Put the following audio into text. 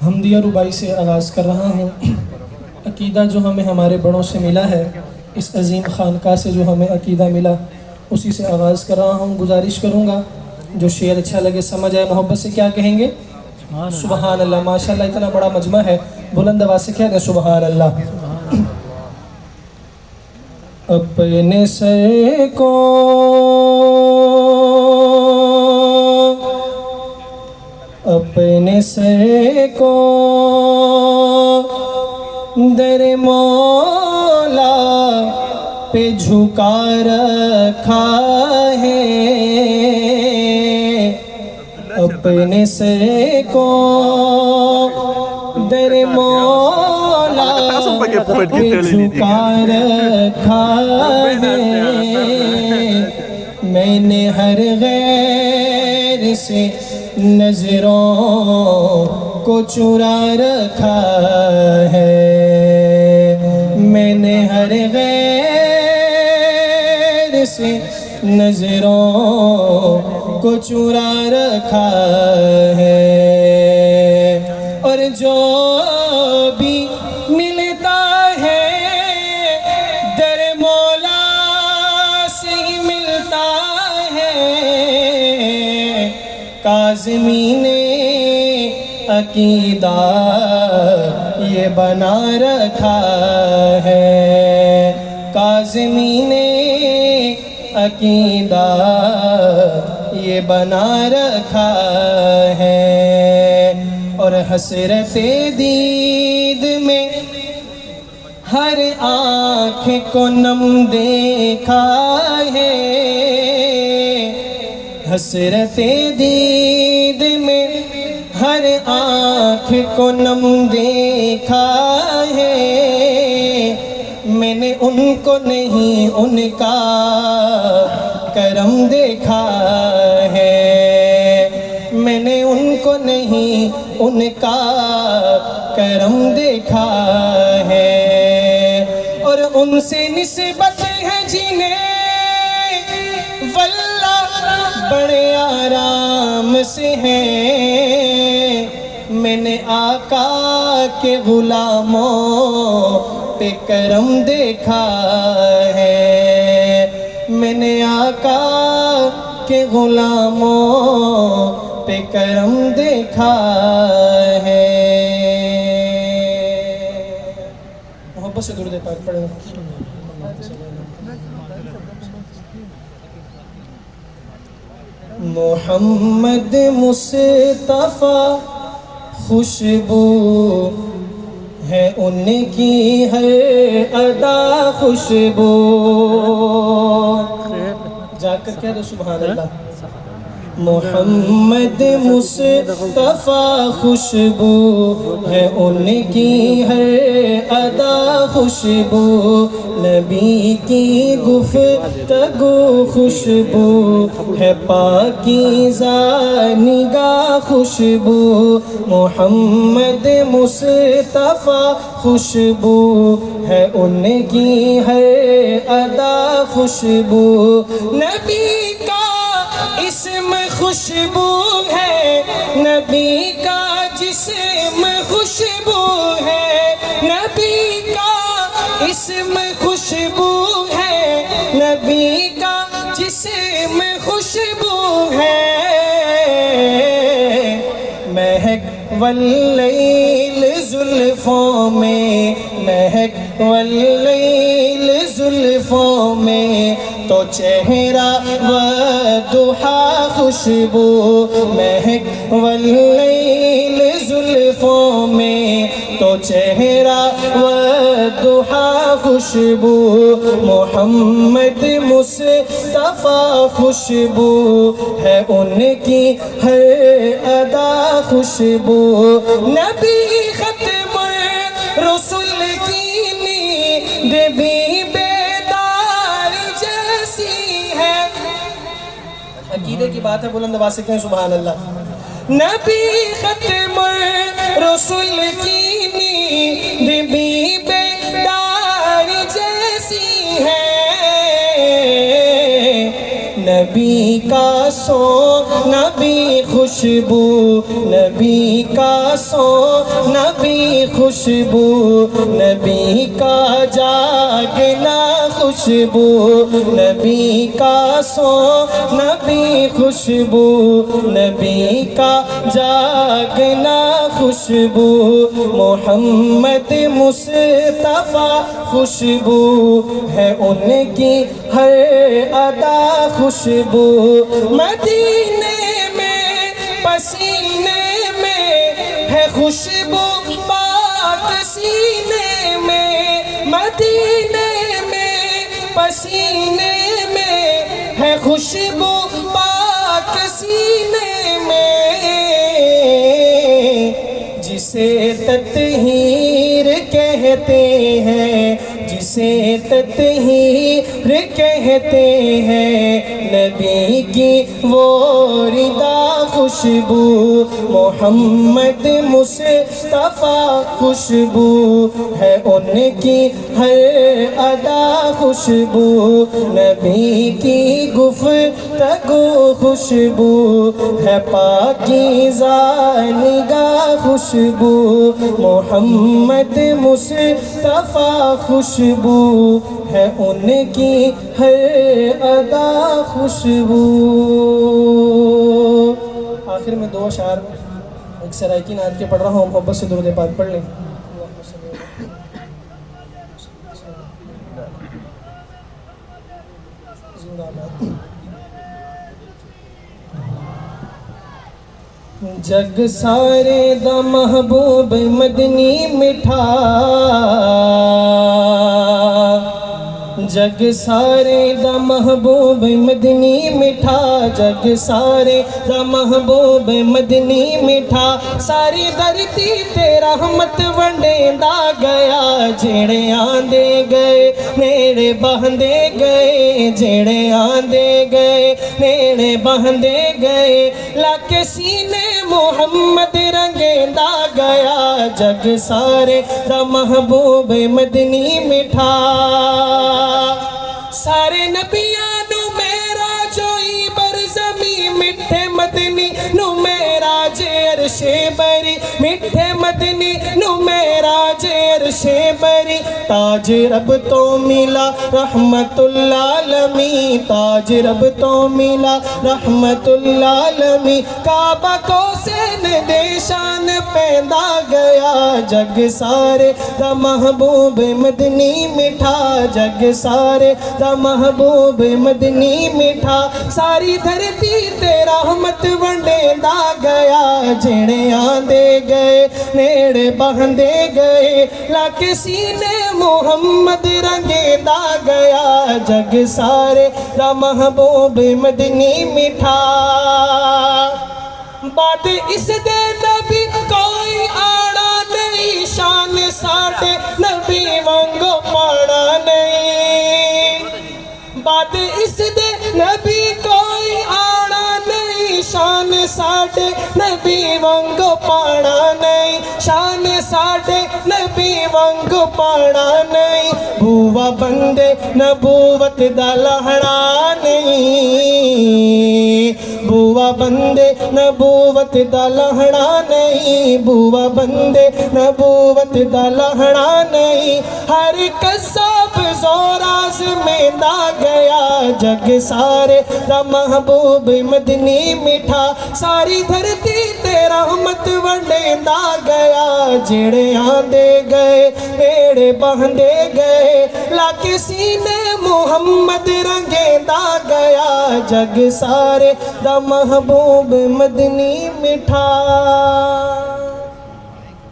حمدیہ ربائی سے آغاز کر رہا ہوں۔ عقیدہ جو ہمیں ہمارے بڑوں سے ملا ہے، اس عظیم خانقاہ سے جو ہمیں عقیدہ ملا، اسی سے آغاز کر رہا ہوں۔ گزارش کروں گا جو شعر اچھا لگے سمجھ آئے محبت سے کیا کہیں گے؟ سبحان اللہ۔ ماشاءاللہ اتنا بڑا مجمع ہے، بلند آواز سے کیا کہیں؟ سبحان اللہ۔ اپنے سر کو در مولا پہ جھکا رکھا ہے، اپنے سر کو در مولا پہ جھکا رکھا ہے، میں نے ہر غیر سے نظروں کو چرا رکھا ہے، میں نے ہر غیر سے نظروں کو چرا رکھا ہے، اور جو بھی ملتا ہے در مولا سے ہی ملتا ہے، کاظمین عقیدہ یہ بنا رکھا ہے، کاظمین عقیدہ یہ بنا رکھا ہے، اور حسرت دید میں ہر آنکھ کو نم دیکھا ہے، حسرت دید میں ہر آنکھ کو نم دیکھا ہے، میں نے ان کو نہیں ان کا کرم دیکھا ہے، میں نے ان کو نہیں ان کا کرم دیکھا ہے، اور ان سے نسبت ہے جنہیں واللہ بڑے آرام سے ہے، میں نے آقا کے غلاموں پہ کرم دیکھا ہے، میں نے آقا کے غلاموں پہ کرم دیکھا ہے۔ محبت سے درود پاک پڑھیں۔ محمد مصطفیٰ خوشبو ہے ان کی ہر ادا خوشبو، جا کر کہہ دو سبحان اللہ۔ محمد مصطفیٰ خوشبو ہے ان کی ہر ادا خوشبو، نبی کی گفتگو خوشبو ہے پاکیزہ نگاہ خوشبو، محمد مصطفیٰ خوشبو ہے ان کی ہر ادا خوشبو، نبی کا اسم خوشبو ہے، نبی کا جسم خوشبو ہے، نبی کا اسم خوشبو ہے، نبی کا جسم خوشبو ہے، مہک واللیل زلفوں میں، مہک واللیل زلفوں میں تو چہرہ وضحا خوشبو، مہک واللیل زلفوں میں تو چہرہ وضحا خوشبو، محمد مصطفیٰ خوشبو ہے ان کی ہر ادا خوشبو، نبی ختم رسول کی نیند بھی بیدار جیسی ہے، عقیدے کی بات ہے، بلند آواز سے کہیں سبحان اللہ۔ نبی ختم رسول کی نیند بھی بیدار جیسی ہے، نبی کا سونا بھی خوشبو، نبی کا سونا بھی خوشبو، نبی کا جاگنا خوشبو، نبی کا سونا بھی خوشبو، نبی کا جاگنا خوشبو، محمد مصطفیٰ خوشبو ہے ان کی ہر ادا خوشبو، مدینے میں پسینے میں ہے خوشبو، پاک سینے میں، مدینے میں پسینے میں ہے خوشبو، پاک سینے میں، جسے تطہیر کہتے ہیں، جسے تطہیر کہتے ہیں، نبی کی وہ ردا خوشبو، محمد مصطفیٰ خوشبو ہے ان کی ہر ادا خوشبو، نبی کی گفتگو خوشبو ہے، پاکیزہ نگاہ خوشبو، محمد مصطفیٰ خوشبو ہے ان کی ہر ادا خوشبو۔ آخر میں دو اشعار ایک سرائکی نعت کے پڑھ رہا ہوں، محبت سے درود پاک پڑھ لیں۔ جگ سارے دا محبوب مدنی مٹھا، جگ سارے دا محبوب مدنی مٹھا، جگ سارے دا محبوب مدنی مٹھا، ساری دھرتی تے رحمت ونڈیندا گیا، جڑے آندے گئے نیڑے بہندے گئے، جڑے آندے گئے نیڑے بہندے گئے، لاکے سینے محمد رنگیندا گیا، جگ سارے دا محبوب مدنی مٹھا، سارے نبیاں نو میرا جوئی برزمی، مٹھے مدنی نو میرا عرش بری، مٹھے مدنی نو میرا عرش بری، تاج رب تو ملا رحمت العالمین، تاج رب تو ملا رحمت العالمین، کعبہ کو سین دے شان پیندا گیا، جگ سارے دا محبوب مدنی مٹھا، جگ سارے دا محبوب مدنی مٹھا، ساری دھرتی تے رحمت ونڈیندا گیا، جڑے آندے گئے نیڑے بہندے گئے، لاکے سینے محمد رنگیندا گیا، جگ سارے دا محبوب مدنی مٹھا، بات اس دے نبی کوئی آڑا نہیں، شان ساڑھے نبی وانگو پاڑا نہیں، بات اس دے نبی کوئی آڑا نہیں، شان ساڑھے نبی وانگو پاڑا نہیں، شان ساڑھے نبی وانگو پاڑا نہیں، بھوا بندے نبوت دا لہڑا نہیں، بھوا بندے نبوت دا لہڑا نہیں، بھوا بندے نبوت دا لہڑا نہیں، ہر قصاب زوراز میں دا گیا، جگ سارے دا محبوب مدنی مٹھا، ساری دھرتی تے رحمت ونڈیندا گیا، جڑے آندے گئے نیڑے بہندے گئے، لاکے سینے محمد رنگیندا گیا، جگ سارے دا محبوب مدنی مٹھا۔